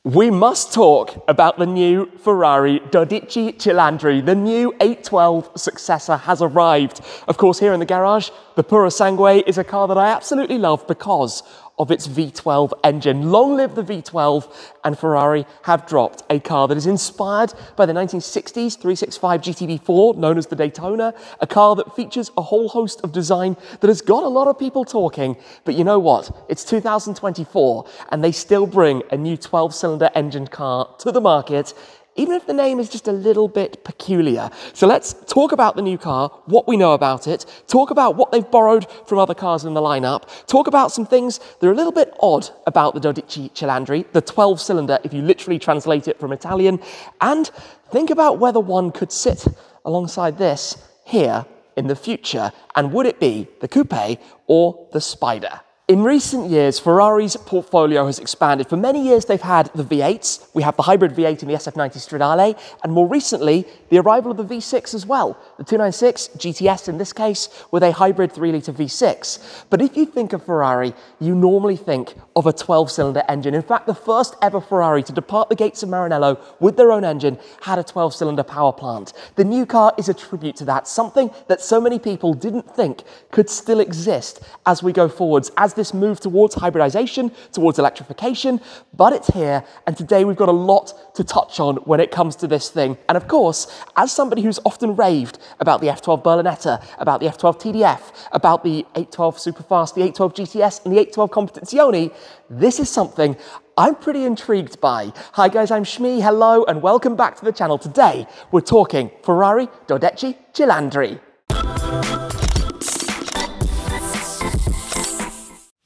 We must talk about the new Ferrari 12 Cilindri. The new 812 successor has arrived. Of course, here in the garage, the Purosangue is a car that I absolutely love because of its V12 engine. Long live the V12, and Ferrari have dropped a car that is inspired by the 1960s 365 GTB4, known as the Daytona, a car that features a whole host of design that has got a lot of people talking. But you know what? It's 2024, and they still bring a new 12-cylinder engine car to the market, even if the name is just a little bit peculiar. So let's talk about the new car, what we know about it, talk about what they've borrowed from other cars in the lineup, talk about some things that are a little bit odd about the 12 Cilindri, the 12-cylinder if you literally translate it from Italian, and think about whether one could sit alongside this here in the future, and would it be the coupe or the spider? In recent years, Ferrari's portfolio has expanded. For many years, they've had the V8s. We have the hybrid V8 in the SF90 Stradale, and more recently, the arrival of the V6 as well. The 296 GTS in this case, with a hybrid 3-litre V6. But if you think of Ferrari, you normally think of a 12-cylinder engine. In fact, the first ever Ferrari to depart the gates of Maranello with their own engine had a 12-cylinder power plant. The new car is a tribute to that, something that so many people didn't think could still exist as we go forwards, as this move towards hybridization, towards electrification, but it's here, and today we've got a lot to touch on when it comes to this thing. And of course, as somebody who's often raved about the F12 Berlinetta, about the F12 TDF, about the 812 Superfast, the 812 GTS, and the 812 Competizione, this is something I'm pretty intrigued by. Hi guys, I'm Shmee, hello, and welcome back to the channel. Today, we're talking Ferrari 12 Cilindri.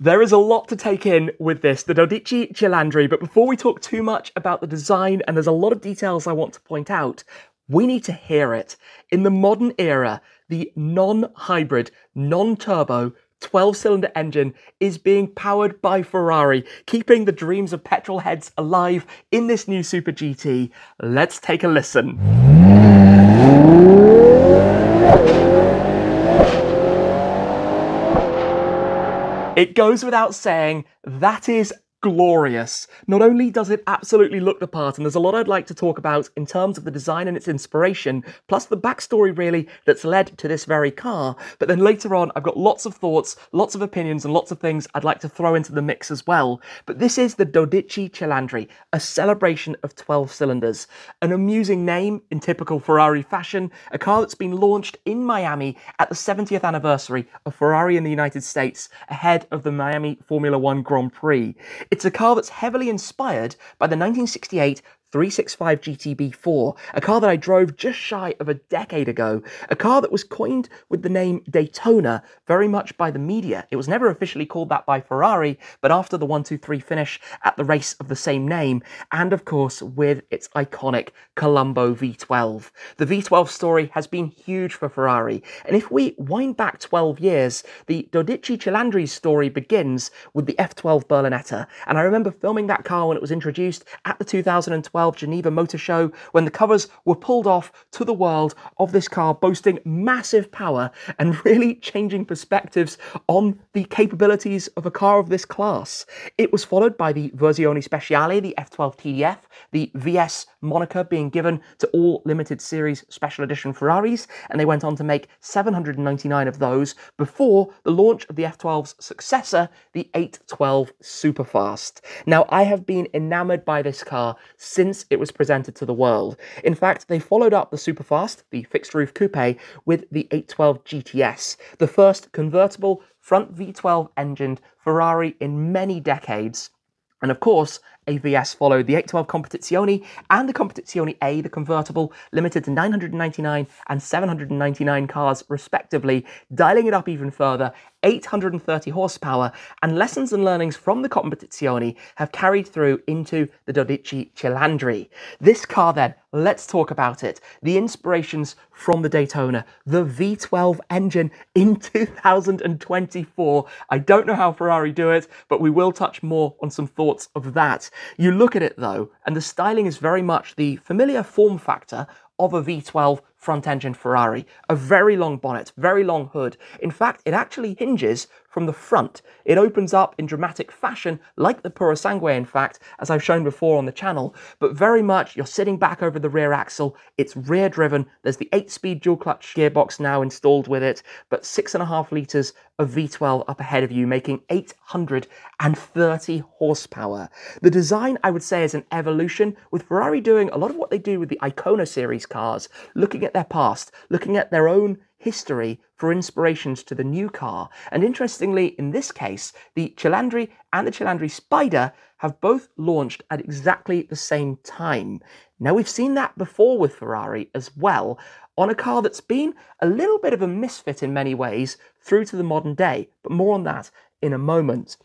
There is a lot to take in with this, the 12 Cilindri, but before we talk too much about the design, and there's a lot of details I want to point out, we need to hear it. In the modern era, the non-hybrid, non-turbo, 12-cylinder engine is being powered by Ferrari, keeping the dreams of petrol heads alive in this new Super GT. Let's take a listen. It goes without saying, that is glorious. Not only does it absolutely look the part, and there's a lot I'd like to talk about in terms of the design and its inspiration, plus the backstory really that's led to this very car, but then later on I've got lots of thoughts, lots of opinions, and lots of things I'd like to throw into the mix as well. But this is the 12 Cilindri, a celebration of 12 cylinders. An amusing name in typical Ferrari fashion, a car that's been launched in Miami at the 70th anniversary of Ferrari in the United States, ahead of the Miami Formula One Grand Prix. It's a car that's heavily inspired by the 1968 365 GTB4, a car that I drove just shy of a decade ago, a car that was coined with the name Daytona very much by the media. It was never officially called that by Ferrari, but after the 1-2-3 finish at the race of the same name, and of course with its iconic Colombo V12. The V12 story has been huge for Ferrari, and if we wind back 12 years, the 12 Cilindri's story begins with the F12 Berlinetta, and I remember filming that car when it was introduced at the 2012 Geneva Motor Show, when the covers were pulled off to the world of this car boasting massive power and really changing perspectives on the capabilities of a car of this class. It was followed by the Versione Speciale, the F12 TDF, the VS moniker being given to all limited series special edition Ferraris, and they went on to make 799 of those before the launch of the F12's successor, the 812 Superfast. Now, I have been enamored by this car since it was presented to the world. In fact, they followed up the Superfast, the fixed-roof coupe, with the 812 GTS, the first convertible front V12 engined Ferrari in many decades. And of course, a VS followed the 812 Competizione and the Competizione A, the convertible, limited to 999 and 799 cars respectively, dialing it up even further, 830 horsepower, and lessons and learnings from the Competizione have carried through into the 12 Cilindri. This car then, let's talk about it. The inspirations from the Daytona, the V12 engine in 2024. I don't know how Ferrari do it, but we will touch more on some thoughts of that. You look at it though, and the styling is very much the familiar form factor of a V12 front-engine Ferrari. A very long bonnet, very long hood. In fact, it actually hinges from from the front. It opens up in dramatic fashion, like the Purosangue in fact, as I've shown before on the channel, but very much you're sitting back over the rear axle, it's rear driven, there's the 8-speed dual clutch gearbox now installed with it, but 6.5 litres of V12 up ahead of you, making 830 horsepower. The design, I would say, is an evolution, with Ferrari doing a lot of what they do with the Icona series cars, looking at their past, looking at their own history for inspirations to the new car. And interestingly, in this case, the Cilindri and the Cilindri Spider have both launched at exactly the same time. Now, we've seen that before with Ferrari as well, on a car that's been a little bit of a misfit in many ways through to the modern day, but more on that in a moment.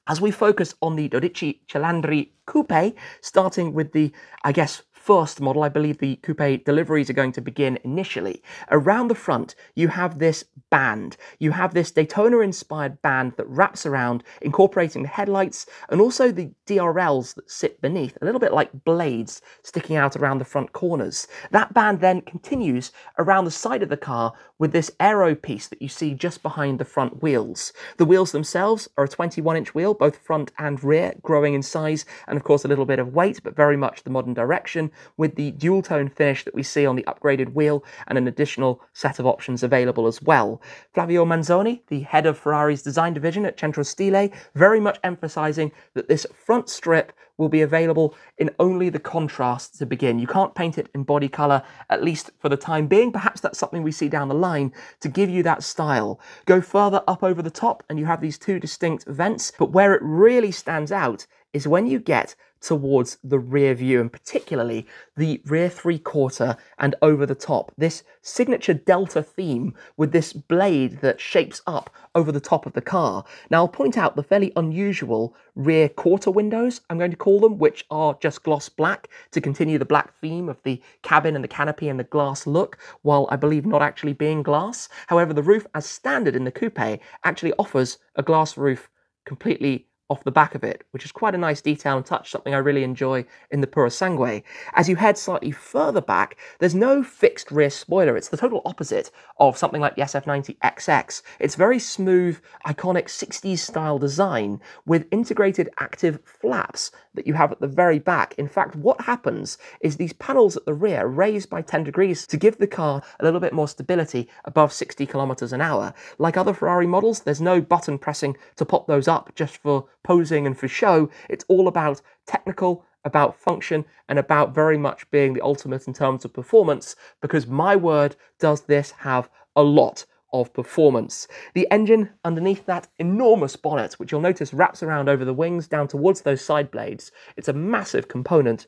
As we focus on the 12 Cilindri Coupe, starting with the, I guess, first model, I believe the coupe deliveries are going to begin initially. Around the front, you have this band. You have this Daytona-inspired band that wraps around, incorporating the headlights and also the DRLs that sit beneath, a little bit like blades sticking out around the front corners. That band then continues around the side of the car with this aero piece that you see just behind the front wheels. The wheels themselves are a 21-inch wheel, both front and rear, growing in size and of course a little bit of weight, but very much the modern direction, with the dual tone finish that we see on the upgraded wheel and an additional set of options available as well. Flavio Manzoni, the head of Ferrari's design division at Centro Stile, very much emphasizing that this front strip will be available in only the contrast to begin. You can't paint it in body color, at least for the time being. Perhaps that's something we see down the line to give you that style. Go further up over the top and you have these two distinct vents, but where it really stands out is when you get towards the rear view, and particularly the rear three-quarter and over the top. This signature delta theme with this blade that shapes up over the top of the car. Now, I'll point out the fairly unusual rear quarter windows, I'm going to call them, which are just gloss black to continue the black theme of the cabin and the canopy and the glass look, while I believe not actually being glass. However, the roof, as standard in the coupe, actually offers a glass roof completely off the back of it, which is quite a nice detail and touch, something I really enjoy in the Purosangue. As you head slightly further back, there's no fixed rear spoiler. It's the total opposite of something like the SF90XX. It's very smooth, iconic 60s style design with integrated active flaps that you have at the very back. In fact, what happens is these panels at the rear raise by 10 degrees to give the car a little bit more stability above 60 kilometers an hour. Like other Ferrari models, there's no button pressing to pop those up just for posing and for show. It's all about technical, about function, and about very much being the ultimate in terms of performance, because my word, does this have a lot of performance. The engine underneath that enormous bonnet, which you'll notice wraps around over the wings down towards those side blades, it's a massive component,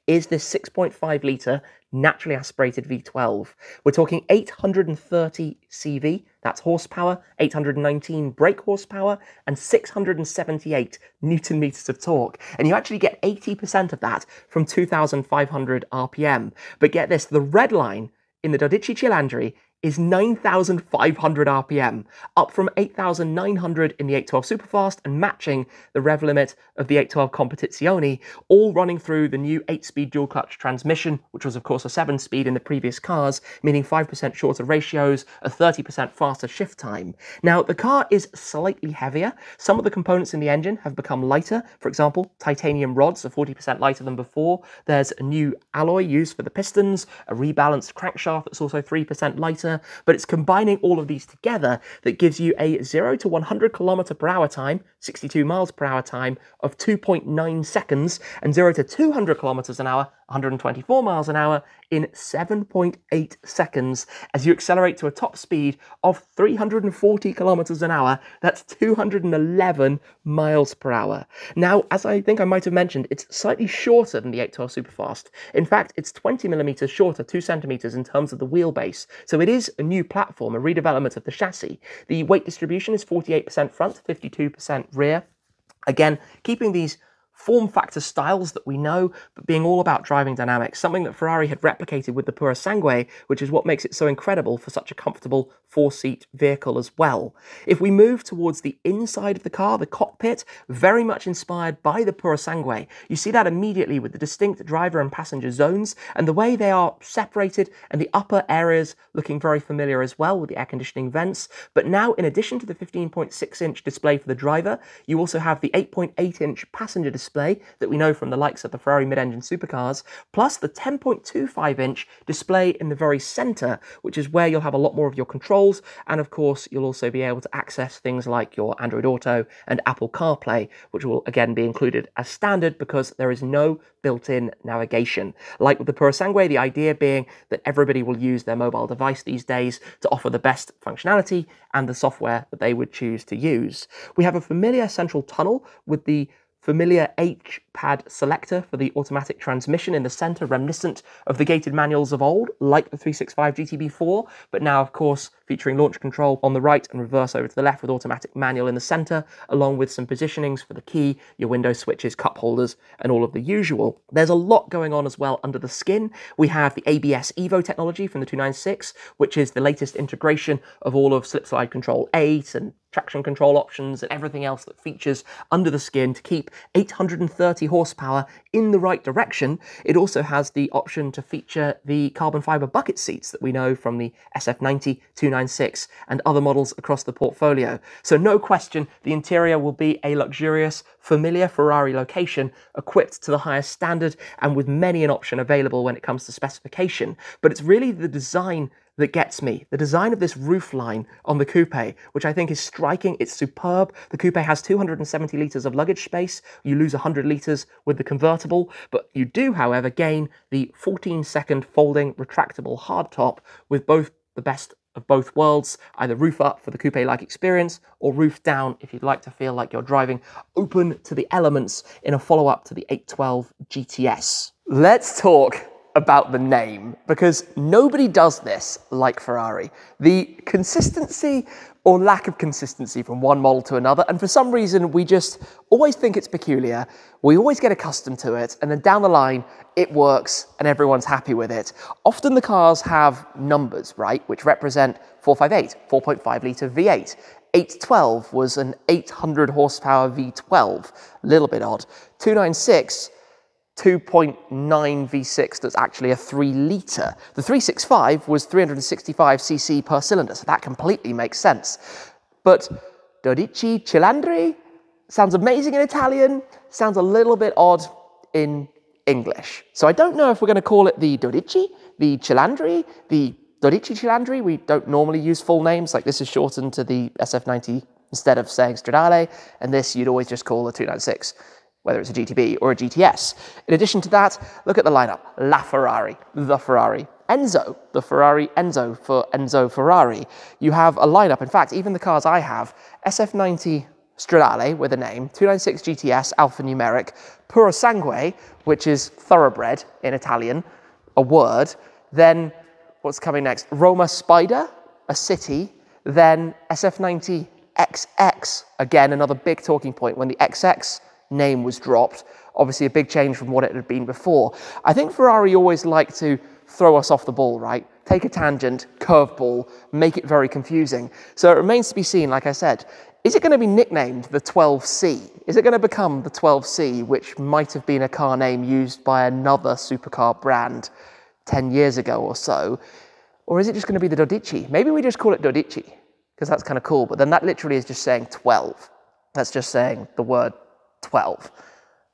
is this 6.5 litre naturally aspirated V12. We're talking 830 CV, that's horsepower, 819 brake horsepower, and 678 Newton meters of torque. And you actually get 80% of that from 2,500 RPM. But get this, the red line in the 12 Cilindri is 9,500 RPM, up from 8,900 in the 812 Superfast and matching the rev limit of the 812 Competizione, all running through the new 8-speed dual-clutch transmission, which was of course a 7-speed in the previous cars, meaning 5% shorter ratios, a 30% faster shift time. Now, the car is slightly heavier. Some of the components in the engine have become lighter. For example, titanium rods are 40% lighter than before. There's a new alloy used for the pistons, a rebalanced crankshaft that's also 3% lighter, but it's combining all of these together that gives you a 0 to 100 km/h time, 62 miles per hour time of 2.9 seconds, and 0 to 200 km an hour, 124 miles an hour, in 7.8 seconds as you accelerate to a top speed of 340 kilometers an hour. That's 211 miles per hour. Now, as I think I might have mentioned, it's slightly shorter than the 812 Superfast. In fact, it's 20 millimeters shorter, 2 centimeters in terms of the wheelbase. So it is a new platform, a redevelopment of the chassis. The weight distribution is 48% front, 52% rear. Again, keeping these form factor styles that we know, but being all about driving dynamics, something that Ferrari had replicated with the Purosangue, which is what makes it so incredible for such a comfortable four-seat vehicle as well. If we move towards the inside of the car, the cockpit, very much inspired by the Purosangue. You see that immediately with the distinct driver and passenger zones and the way they are separated, and the upper areas looking very familiar as well with the air conditioning vents. But now, in addition to the 15.6-inch display for the driver, you also have the 8.8-inch passenger display that we know from the likes of the Ferrari mid-engine supercars, plus the 10.25-inch display in the very center, which is where you'll have a lot more of your controls, and of course you'll also be able to access things like your Android Auto and Apple CarPlay, which will again be included as standard because there is no built-in navigation. Like with the Purosangue, the idea being that everybody will use their mobile device these days to offer the best functionality and the software that they would choose to use. We have a familiar central tunnel with the familiar H-pad selector for the automatic transmission in the center, reminiscent of the gated manuals of old, like the 365 GTB4, but now, of course, featuring launch control on the right and reverse over to the left with automatic manual in the center, along with some positionings for the key, your window switches, cup holders, and all of the usual. There's a lot going on as well under the skin. We have the ABS Evo technology from the 296, which is the latest integration of all of slip slide control 8 and traction control options and everything else that features under the skin to keep 830 horsepower in the right direction. It also has the option to feature the carbon fiber bucket seats that we know from the SF90, 296 and other models across the portfolio. So no question, the interior will be a luxurious, familiar Ferrari location equipped to the highest standard and with many an option available when it comes to specification. But it's really the design that gets me. The design of this roofline on the coupe, which I think is striking. It's superb. The coupe has 270 litres of luggage space. You lose 100 litres with the convertible, but you do, however, gain the 14-second folding retractable hardtop with both the best of both worlds, either roof up for the coupe-like experience or roof down if you'd like to feel like you're driving open to the elements in a follow-up to the 812 GTS. Let's talk about the name, because nobody does this like Ferrari. The consistency or lack of consistency from one model to another, and for some reason we just always think it's peculiar, we always get accustomed to it, and then down the line it works and everyone's happy with it. Often the cars have numbers, right, which represent 458, 4.5 litre V8. 812 was an 800 horsepower V12, a little bit odd. 296, 2.9 V6 that's actually a 3 litre. The 365 was 365cc per cylinder, so that completely makes sense. But 12 Cilindri sounds amazing in Italian, sounds a little bit odd in English. So I don't know if we're going to call it the 12, the Cilindri, the 12 Cilindri. We don't normally use full names, like this is shortened to the SF90 instead of saying Stradale, and this you'd always just call the 296. Whether it's a GTB or a GTS. In addition to that, look at the lineup. La Ferrari, the Ferrari. Enzo, the Ferrari Enzo for Enzo Ferrari. You have a lineup, in fact, even the cars I have, SF90 Stradale with a name, 296 GTS alphanumeric, Purosangue, which is thoroughbred in Italian, a word. Then, what's coming next? Roma Spider, a city. Then SF90 XX, again, another big talking point when the XX name was dropped. Obviously a big change from what it had been before. I think Ferrari always like to throw us off the ball, right? Take a tangent, curveball, make it very confusing. So it remains to be seen, like I said, is it going to be nicknamed the 12C? Is it going to become the 12C, which might have been a car name used by another supercar brand 10 years ago or so? Or is it just going to be the 12? Maybe we just call it 12, because that's kind of cool, but then that literally is just saying 12. That's just saying the word 12.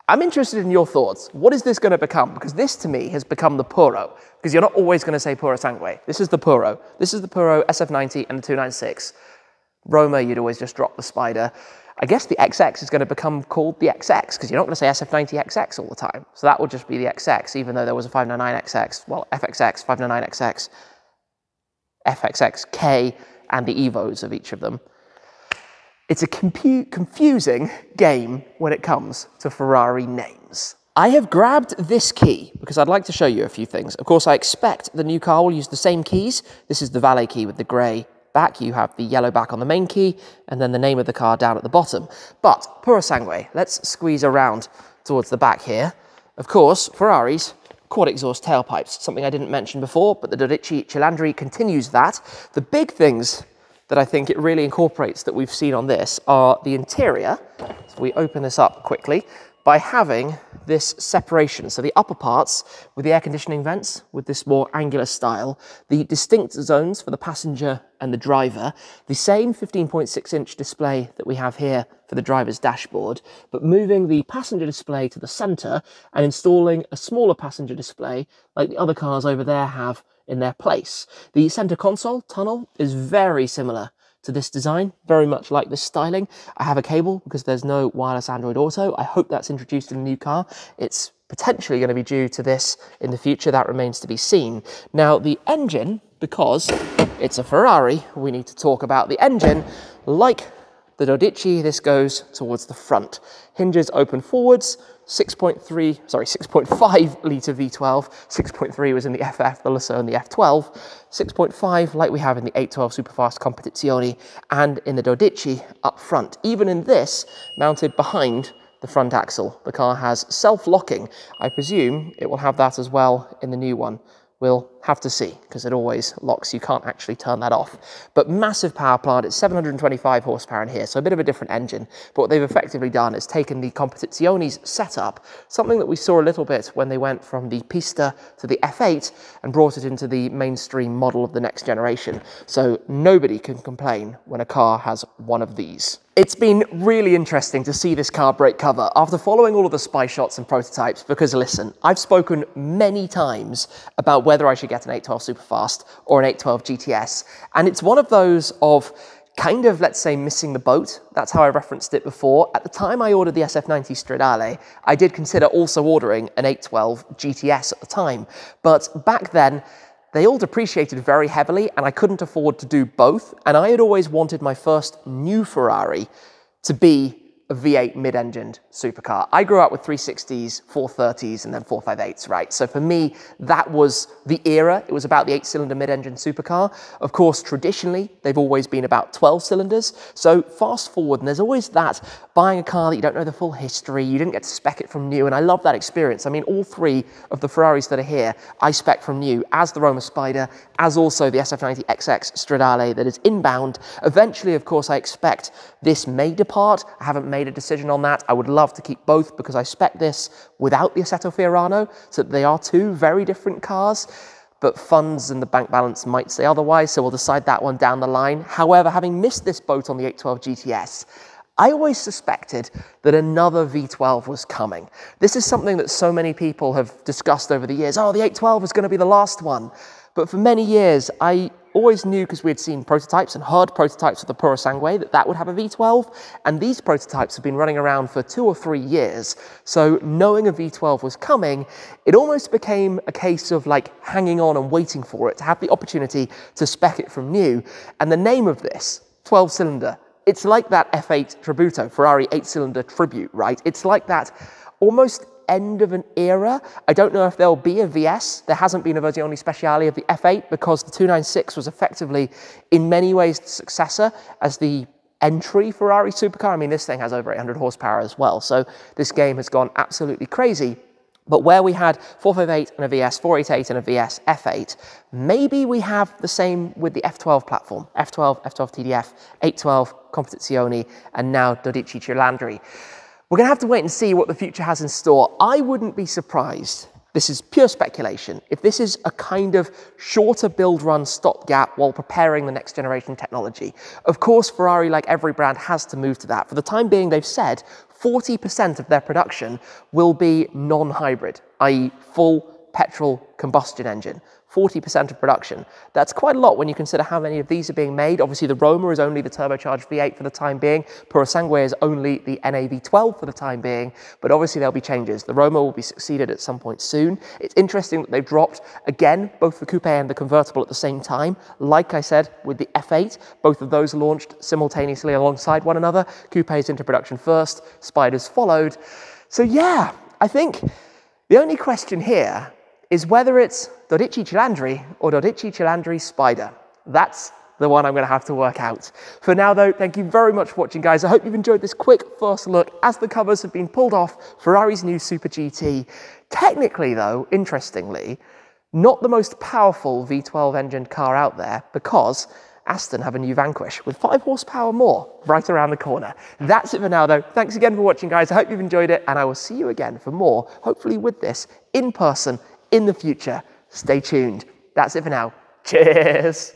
I'm interested in your thoughts. What is this going to become? Because this, to me, has become the Puro. Because you're not always going to say Purosangue. This is the Puro. This is the Puro SF90 and the 296. Roma, you'd always just drop the Spider. I guess the XX is going to become called the XX, because you're not going to say SF90 XX all the time. So that will just be the XX, even though there was a 599 XX, well, FXX, 599 XX, FXXK, and the Evos of each of them. It's a confusing game when it comes to Ferrari names. I have grabbed this key because I'd like to show you a few things. Of course, I expect the new car will use the same keys. This is the valet key with the grey back. You have the yellow back on the main key, and then the name of the car down at the bottom. But Purosangue, let's squeeze around towards the back here. Of course, Ferrari's quad exhaust tailpipes, something I didn't mention before, but the 12 Cilindri continues that. The big things that I think it really incorporates that we've seen on this are the interior. So we open this up quickly by having this separation. So the upper parts with the air conditioning vents with this more angular style, the distinct zones for the passenger and the driver, the same 15.6-inch display that we have here for the driver's dashboard, but moving the passenger display to the center and installing a smaller passenger display like the other cars over there have in their place. The center console tunnel is very similar to this design, very much like this styling. I have a cable because there's no wireless Android Auto. I hope that's introduced in the new car. It's potentially going to be due to this in the future. That remains to be seen. Now, the engine, because it's a Ferrari, we need to talk about the engine. Like the 12, this goes towards the front. Hinges open forwards, 6.5 litre V12, 6.3 was in the FF, the Lasso and the F12, 6.5 like we have in the 812 Superfast Competizione and in the 12 up front. Even in this, mounted behind the front axle. The car has self-locking. I presume it will have that as well in the new one. We'll have to see, because it always locks. You can't actually turn that off. But massive power plant. It's 725 horsepower in here, so a bit of a different engine. But what they've effectively done is taken the Competizione's setup, something that we saw a little bit when they went from the Pista to the F8, and brought it into the mainstream model of the next generation. So nobody can complain when a car has one of these. It's been really interesting to see this car break cover after following all of the spy shots and prototypes, because listen, I've spoken many times about whether I should get an 812 Superfast or an 812 GTS, and it's one of those of kind of, let's say, missing the boat. That's how I referenced it before. At the time I ordered the SF90 Stradale, I did consider also ordering an 812 GTS at the time, but back then, they all depreciated very heavily and I couldn't afford to do both. And I had always wanted my first new Ferrari to be a V8 mid-engined supercar. I grew up with 360s, 430s, and then 458s, right? So for me, that was the era. It was about the 8-cylinder mid-engine supercar. Of course, traditionally, they've always been about 12 cylinders. So fast forward, and there's always that, buying a car that you don't know the full history, you didn't get to spec it from new, and I love that experience. I mean, all three of the Ferraris that are here, I spec from new, as the Roma Spider, as also the SF90 XX Stradale that is inbound. Eventually, of course, I expect this may depart. I haven't made a decision on that. I would love to keep both because I spec this without the Assetto Fiorano, so they are two very different cars, but funds and the bank balance might say otherwise, so we'll decide that one down the line. However, having missed this boat on the 812 GTS, I always suspected that another V12 was coming. This is something that so many people have discussed over the years. Oh, the 812 is going to be the last one. But for many years, I always knew, because we had seen prototypes and heard prototypes of the Purosangue, that that would have a V12. And these prototypes have been running around for 2 or 3 years. So knowing a V12 was coming, it almost became a case of like hanging on and waiting for it, to have the opportunity to spec it from new. And the name of this, 12-cylinder, it's like that F8 Tributo, Ferrari 8-cylinder tribute, right? It's like that almost end of an era. I don't know if there'll be a VS. There hasn't been a Versione Speciale of the F8 because the 296 was effectively, in many ways, the successor as the entry Ferrari supercar. I mean, this thing has over 800 horsepower as well, so this game has gone absolutely crazy. But where we had 458 and a VS, 488 and a VS, F8, maybe we have the same with the F12 platform. F12, F12 TDF, 812, Competizione, and now 12 Cilindri. We're going to have to wait and see what the future has in store. I wouldn't be surprised, this is pure speculation, if this is a kind of shorter build run stopgap while preparing the next generation technology. Of course, Ferrari, like every brand, has to move to that. For the time being, they've said 40% of their production will be non-hybrid, i.e. full petrol combustion engine. 40% of production. That's quite a lot when you consider how many of these are being made. Obviously, the Roma is only the turbocharged V8 for the time being. Purosangue is only the NA V12 for the time being, but obviously there'll be changes. The Roma will be succeeded at some point soon. It's interesting that they've dropped, again, both the coupe and the convertible at the same time. Like I said, with the F8, both of those launched simultaneously alongside one another. Coupes into production first, Spiders followed. So yeah, I think the only question here is whether it's 12 Cilindri or 12 Cilindri Spider. That's the one I'm going to have to work out. For now though, thank you very much for watching, guys. I hope you've enjoyed this quick first look as the covers have been pulled off Ferrari's new Super GT. Technically though, interestingly, not the most powerful V12 engined car out there, because Aston have a new Vanquish with 5 horsepower more right around the corner. That's it for now though. Thanks again for watching, guys. I hope you've enjoyed it, and I will see you again for more, hopefully with this in person in the future. Stay tuned. That's it for now. Cheers.